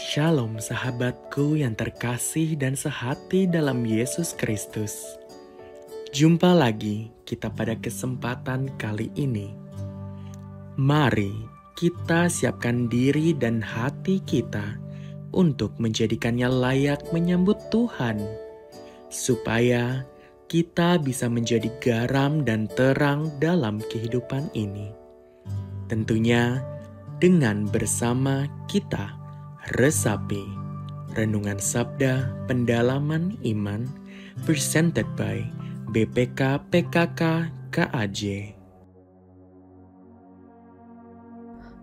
Shalom sahabatku yang terkasih dan sehati dalam Yesus Kristus. Jumpa lagi kita pada kesempatan kali ini. Mari kita siapkan diri dan hati kita untuk menjadikannya layak menyambut Tuhan, supaya kita bisa menjadi garam dan terang dalam kehidupan ini. Tentunya dengan bersama kita resapi Renungan Sabda Pendalaman Iman presented by BPK PKK KAJ.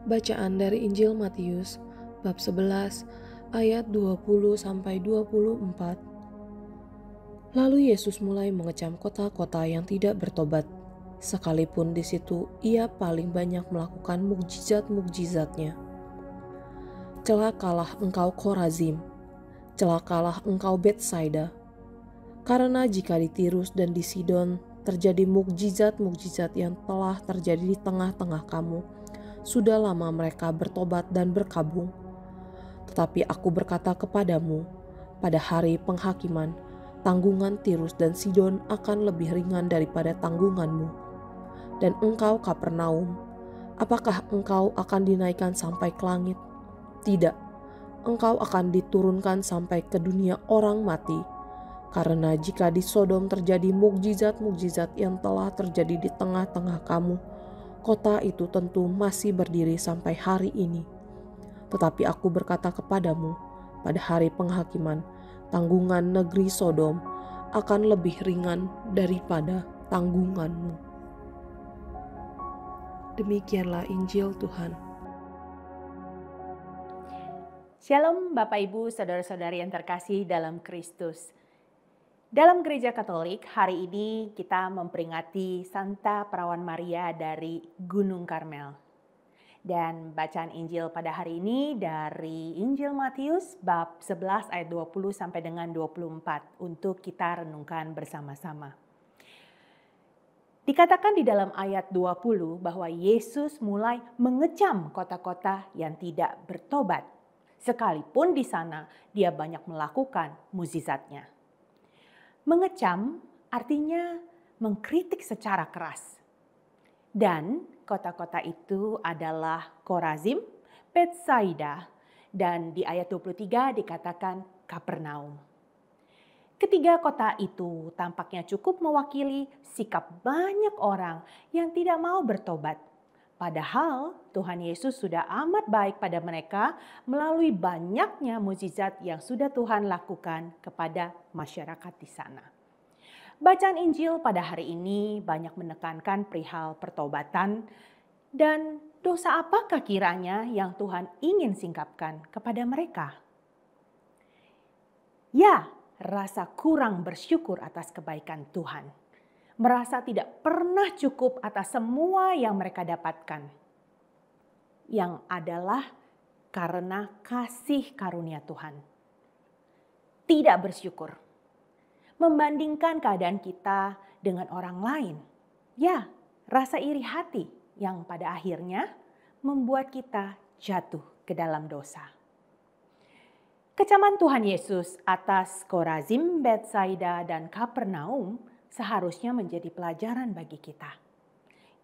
Bacaan dari Injil Matius bab 11 ayat 20-24. Lalu Yesus mulai mengecam kota-kota yang tidak bertobat, sekalipun di situ ia paling banyak melakukan mukjizat-mukjizatnya. Celakalah engkau Korazim, celakalah engkau Betsaida, karena jika di Tirus dan di Sidon terjadi mukjizat-mukjizat yang telah terjadi di tengah-tengah kamu, sudah lama mereka bertobat dan berkabung. Tetapi aku berkata kepadamu, pada hari penghakiman, tanggungan Tirus dan Sidon akan lebih ringan daripada tanggunganmu. Dan engkau Kapernaum, apakah engkau akan dinaikkan sampai ke langit? Tidak, engkau akan diturunkan sampai ke dunia orang mati. Karena jika di Sodom terjadi mukjizat-mukjizat yang telah terjadi di tengah-tengah kamu, kota itu tentu masih berdiri sampai hari ini. Tetapi aku berkata kepadamu, pada hari penghakiman, tanggungan negeri Sodom akan lebih ringan daripada tanggunganmu. Demikianlah Injil Tuhan. Shalom Bapak Ibu, Saudara-saudari yang terkasih dalam Kristus. Dalam Gereja Katolik, hari ini kita memperingati Santa Perawan Maria dari Gunung Karmel. Dan bacaan Injil pada hari ini dari Injil Matius bab 11 ayat 20 sampai dengan 24 untuk kita renungkan bersama-sama. Dikatakan di dalam ayat 20 bahwa Yesus mulai mengecam kota-kota yang tidak bertobat. Sekalipun di sana dia banyak melakukan mukjizatnya. Mengecam artinya mengkritik secara keras. Dan kota-kota itu adalah Korazim, Betsaida, dan di ayat 23 dikatakan Kapernaum. Ketiga kota itu tampaknya cukup mewakili sikap banyak orang yang tidak mau bertobat. Padahal Tuhan Yesus sudah amat baik pada mereka melalui banyaknya mukjizat yang sudah Tuhan lakukan kepada masyarakat di sana. Bacaan Injil pada hari ini banyak menekankan perihal pertobatan dan dosa apakah kiranya yang Tuhan ingin singkapkan kepada mereka. Ya, rasa kurang bersyukur atas kebaikan Tuhan. Merasa tidak pernah cukup atas semua yang mereka dapatkan. Yang adalah karena kasih karunia Tuhan. Tidak bersyukur. Membandingkan keadaan kita dengan orang lain. Ya, rasa iri hati yang pada akhirnya membuat kita jatuh ke dalam dosa. Kecaman Tuhan Yesus atas Korazim, Betsaida, dan Kapernaum seharusnya menjadi pelajaran bagi kita.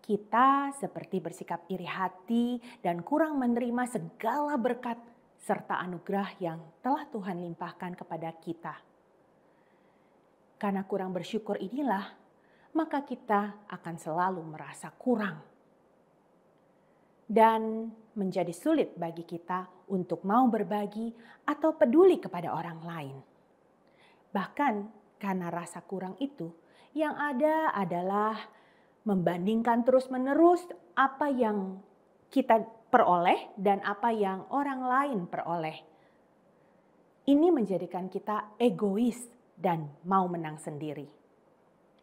Kita seperti bersikap iri hati dan kurang menerima segala berkat serta anugerah yang telah Tuhan limpahkan kepada kita. Karena kurang bersyukur inilah, maka kita akan selalu merasa kurang. Dan menjadi sulit bagi kita untuk mau berbagi atau peduli kepada orang lain. Bahkan karena rasa kurang itu, yang ada adalah membandingkan terus-menerus apa yang kita peroleh dan apa yang orang lain peroleh. Ini menjadikan kita egois dan mau menang sendiri.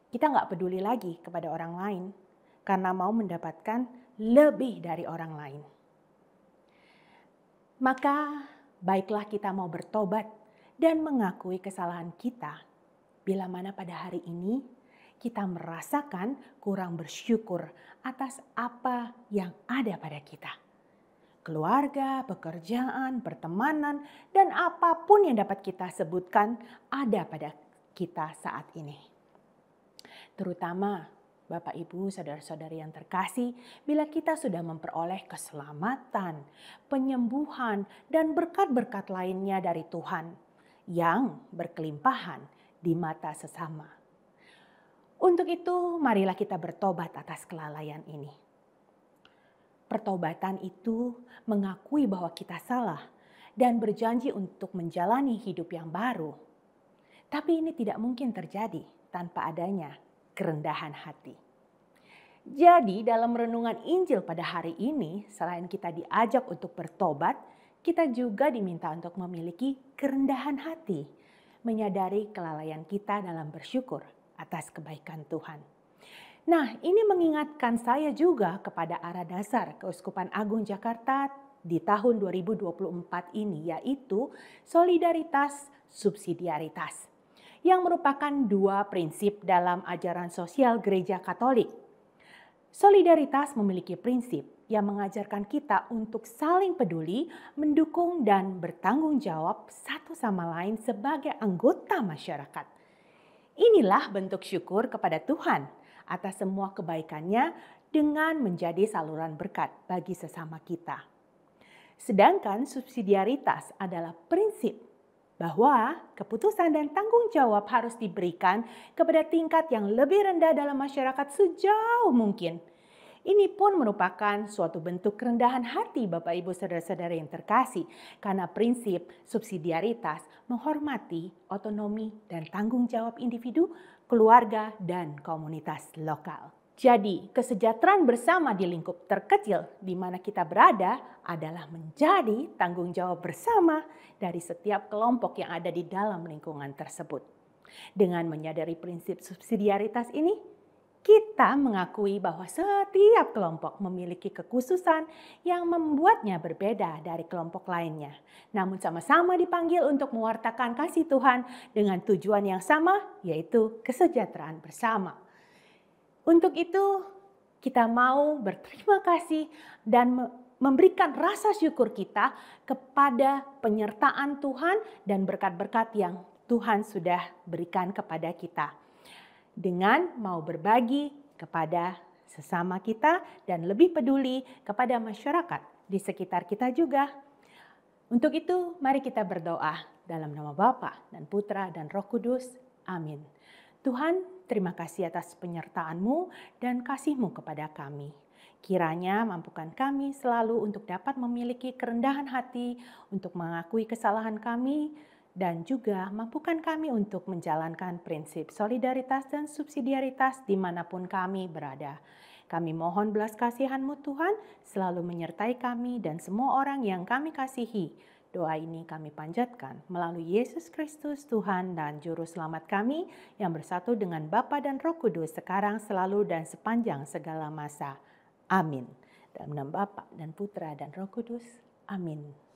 Kita nggak peduli lagi kepada orang lain karena mau mendapatkan lebih dari orang lain. Maka baiklah kita mau bertobat dan mengakui kesalahan kita bila mana pada hari ini kita merasakan kurang bersyukur atas apa yang ada pada kita. keluarga, pekerjaan, pertemanan, dan apapun yang dapat kita sebutkan ada pada kita saat ini. Terutama Bapak, Ibu, saudara-saudari yang terkasih, bila kita sudah memperoleh keselamatan, penyembuhan, dan berkat-berkat lainnya dari Tuhan yang berkelimpahan di mata sesama. Untuk itu, marilah kita bertobat atas kelalaian ini. Pertobatan itu mengakui bahwa kita salah dan berjanji untuk menjalani hidup yang baru. Tapi ini tidak mungkin terjadi tanpa adanya kerendahan hati. Jadi dalam renungan Injil pada hari ini, selain kita diajak untuk bertobat, kita juga diminta untuk memiliki kerendahan hati, menyadari kelalaian kita dalam bersyukur atas kebaikan Tuhan. Nah, ini mengingatkan saya juga kepada arah dasar Keuskupan Agung Jakarta di tahun 2024 ini, yaitu solidaritas subsidiaritas, yang merupakan dua prinsip dalam ajaran sosial Gereja Katolik. Solidaritas memiliki prinsip yang mengajarkan kita untuk saling peduli, mendukung, dan bertanggung jawab satu sama lain sebagai anggota masyarakat. Inilah bentuk syukur kepada Tuhan atas semua kebaikannya dengan menjadi saluran berkat bagi sesama kita. Sedangkan subsidiaritas adalah prinsip bahwa keputusan dan tanggung jawab harus diberikan kepada tingkat yang lebih rendah dalam masyarakat sejauh mungkin. Ini pun merupakan suatu bentuk kerendahan hati Bapak, Ibu, saudara-saudara yang terkasih, karena prinsip subsidiaritas menghormati otonomi dan tanggung jawab individu, keluarga, dan komunitas lokal. Jadi, kesejahteraan bersama di lingkup terkecil di mana kita berada adalah menjadi tanggung jawab bersama dari setiap kelompok yang ada di dalam lingkungan tersebut. Dengan menyadari prinsip subsidiaritas ini, kita mengakui bahwa setiap kelompok memiliki kekhususan yang membuatnya berbeda dari kelompok lainnya. Namun sama-sama dipanggil untuk mewartakan kasih Tuhan dengan tujuan yang sama, yaitu kesejahteraan bersama. Untuk itu, kita mau berterima kasih dan memberikan rasa syukur kita kepada penyertaan Tuhan dan berkat-berkat yang Tuhan sudah berikan kepada kita. Dengan mau berbagi kepada sesama kita dan lebih peduli kepada masyarakat di sekitar kita juga. Untuk itu, mari kita berdoa dalam nama Bapa dan Putra dan Roh Kudus. Amin. Tuhan, terima kasih atas penyertaan-Mu dan kasih-Mu kepada kami. Kiranya mampukan kami selalu untuk dapat memiliki kerendahan hati, untuk mengakui kesalahan kami, dan juga mampukan kami untuk menjalankan prinsip solidaritas dan subsidiaritas dimanapun kami berada. Kami mohon belas kasihan-Mu Tuhan selalu menyertai kami dan semua orang yang kami kasihi. Doa ini kami panjatkan melalui Yesus Kristus Tuhan dan Juru Selamat kami yang bersatu dengan Bapa dan Roh Kudus sekarang, selalu, dan sepanjang segala masa. Amin. Dalam nama Bapa dan Putra dan Roh Kudus. Amin.